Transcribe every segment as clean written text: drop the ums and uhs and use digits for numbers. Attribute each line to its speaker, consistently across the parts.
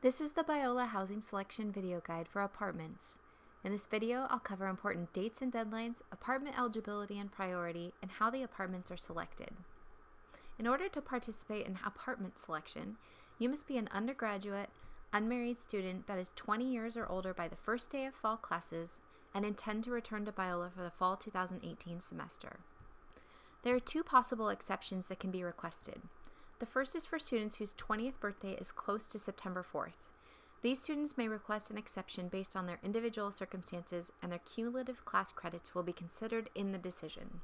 Speaker 1: This is the Biola Housing Selection Video Guide for apartments. In this video, I'll cover important dates and deadlines, apartment eligibility and priority, and how the apartments are selected. In order to participate in apartment selection, you must be an undergraduate, unmarried student that is 20 years or older by the first day of fall classes and intend to return to Biola for the fall 2018 semester. There are two possible exceptions that can be requested. The first is for students whose 20th birthday is close to September 4th. These students may request an exception based on their individual circumstances, and their cumulative class credits will be considered in the decision.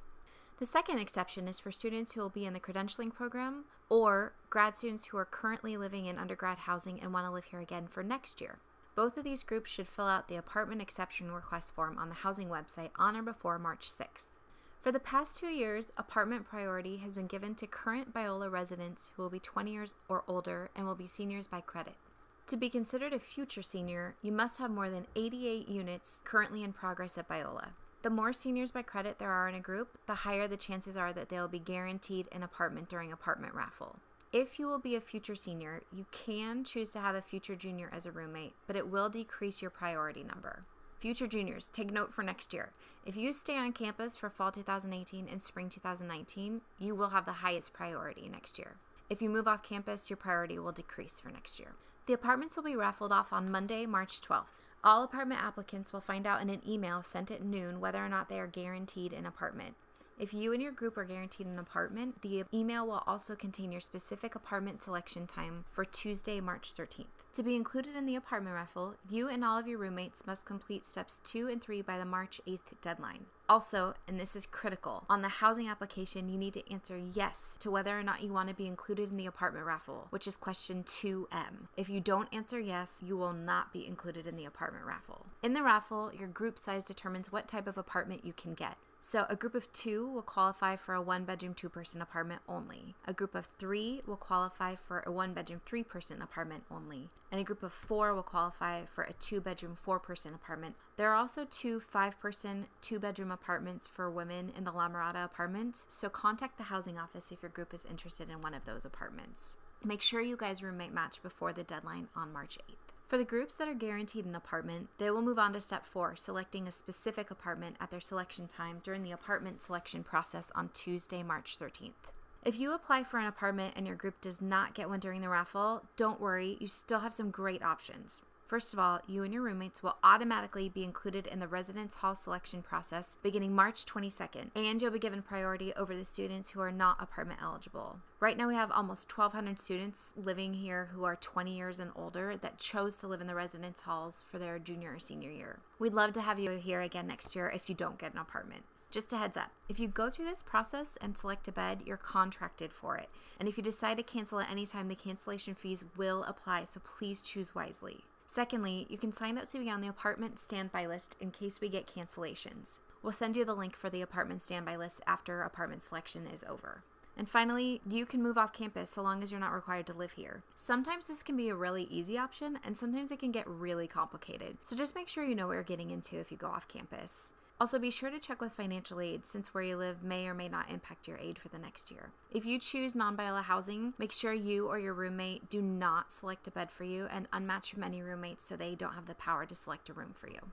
Speaker 1: The second exception is for students who will be in the credentialing program or grad students who are currently living in undergrad housing and want to live here again for next year. Both of these groups should fill out the apartment exception request form on the housing website on or before March 6th. For the past 2 years, apartment priority has been given to current Biola residents who will be 20 years or older and will be seniors by credit. To be considered a future senior, you must have more than 88 units currently in progress at Biola. The more seniors by credit there are in a group, the higher the chances are that they will be guaranteed an apartment during apartment raffle. If you will be a future senior, you can choose to have a future junior as a roommate, but it will decrease your priority number. Future juniors, take note for next year. If you stay on campus for fall 2018 and spring 2019, you will have the highest priority next year. If you move off campus, your priority will decrease for next year. The apartments will be raffled off on Monday, March 12th. All apartment applicants will find out in an email sent at noon whether or not they are guaranteed an apartment. If you and your group are guaranteed an apartment, the email will also contain your specific apartment selection time for Tuesday, March 13th. To be included in the apartment raffle, you and all of your roommates must complete steps 2 and 3 by the March 8th deadline. Also, and this is critical, on the housing application, you need to answer yes to whether or not you want to be included in the apartment raffle, which is question 2M. If you don't answer yes, you will not be included in the apartment raffle. In the raffle, your group size determines what type of apartment you can get. So a group of 2 will qualify for a 1-bedroom, 2-person apartment only. A group of 3 will qualify for a 1-bedroom, 3-person apartment only. And a group of 4 will qualify for a 2-bedroom, 4-person apartment. There are also 2 5-person, 2-bedroom apartments for women in the La Mirada apartments, so contact the housing office if your group is interested in one of those apartments. Make sure you guys roommate match before the deadline on March 8th. For the groups that are guaranteed an apartment, they will move on to step 4, selecting a specific apartment at their selection time during the apartment selection process on Tuesday, March 13th. If you apply for an apartment and your group does not get one during the raffle, don't worry, you still have some great options. First of all, you and your roommates will automatically be included in the residence hall selection process beginning March 22nd, and you'll be given priority over the students who are not apartment eligible. Right now we have almost 1,200 students living here who are 20 years and older that chose to live in the residence halls for their junior or senior year. We'd love to have you here again next year if you don't get an apartment. Just a heads up, if you go through this process and select a bed, you're contracted for it. And if you decide to cancel at any time, the cancellation fees will apply, so please choose wisely. Secondly, you can sign up to be on the apartment standby list in case we get cancellations. We'll send you the link for the apartment standby list after apartment selection is over. And finally, you can move off campus so long as you're not required to live here. Sometimes this can be a really easy option, and sometimes it can get really complicated. So just make sure you know what you're getting into if you go off campus. Also, be sure to check with financial aid since where you live may or may not impact your aid for the next year. If you choose non-Biola housing, make sure you or your roommate do not select a bed for you and unmatch from any roommates so they don't have the power to select a room for you.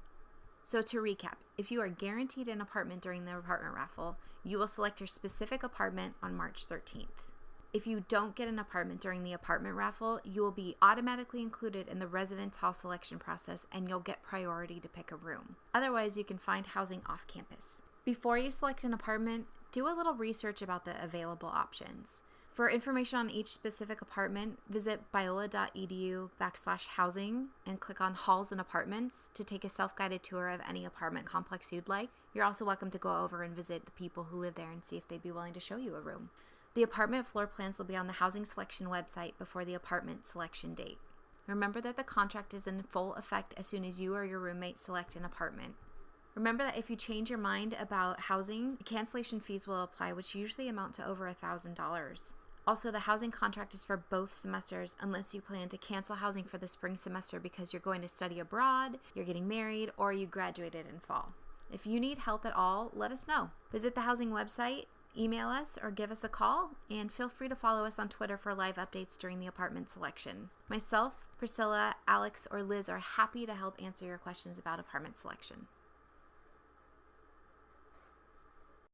Speaker 1: So to recap, if you are guaranteed an apartment during the apartment raffle, you will select your specific apartment on March 13th. If you don't get an apartment during the apartment raffle, you will be automatically included in the residence hall selection process and you'll get priority to pick a room. Otherwise, you can find housing off campus. Before you select an apartment, do a little research about the available options. For information on each specific apartment, visit biola.edu/housing and click on halls and apartments to take a self-guided tour of any apartment complex you'd like. You're also welcome to go over and visit the people who live there and see if they'd be willing to show you a room. The apartment floor plans will be on the housing selection website before the apartment selection date. Remember that the contract is in full effect as soon as you or your roommate select an apartment. Remember that if you change your mind about housing, cancellation fees will apply, which usually amount to over $1,000. Also, the housing contract is for both semesters unless you plan to cancel housing for the spring semester because you're going to study abroad, you're getting married, or you graduated in fall. If you need help at all, let us know. Visit the housing website email us or give us a call, and feel free to follow us on Twitter for live updates during the apartment selection. Myself, Priscilla, Alex, or Liz are happy to help answer your questions about apartment selection.